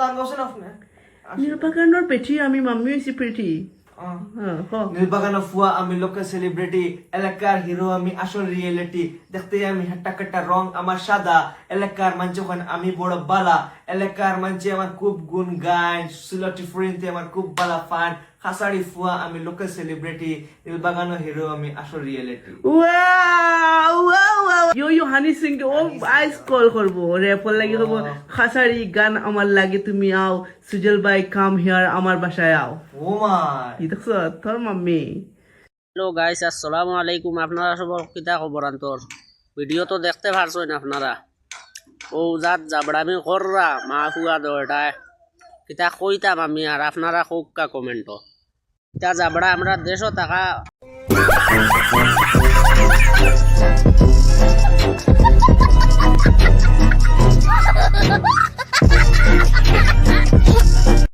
সন্তান গছেন আপনি নীলবাগানৰ পেঠি আমি মাম্মি হৈছি পেঠি নীলবাগানের ফুয়া আমি লোকাল সেলিব্রিটি এলাকার হিরো আমি আসল রিয়েলিটি দেখতে আমি হাট্টা কাট্টা রং আমার সাদা এলাকার মানুষ আমি বড় বালা এলাকার মানুষ আমার খুব গুণ গান সিলটি ফ্রেন্ডে আমার খুব বালা ফান খাসাড়ি ফুয়া আমি লোকাল সেলিব্রিটি নীলবাগানের হিরো আমি আসল রিয়েলিটি ওয়াও ওয়াও ওয়াও ইয়ো হানি সিং ও আইস কল করব রেপল লাগি করব খাসারি গান আমার লাগে তুমি আও সুজল ভাই কাম হিয়ার আমার বাসায় আও ও মাই ই দেখছ তোর মাম্মি হ্যালো গাইস আসসালামু আলাইকুম আপনারা সব কিতা খবর আন্তর ভিডিও তো দেখতে পারছেন আপনারা ও জাত জাবড়ামি কররা মা ফুয়া দরটায় কিতা কইতাম আমি আর আপনারা কোকা কমেন্ট কিতা জাবড়া আমরা দেশও থাকা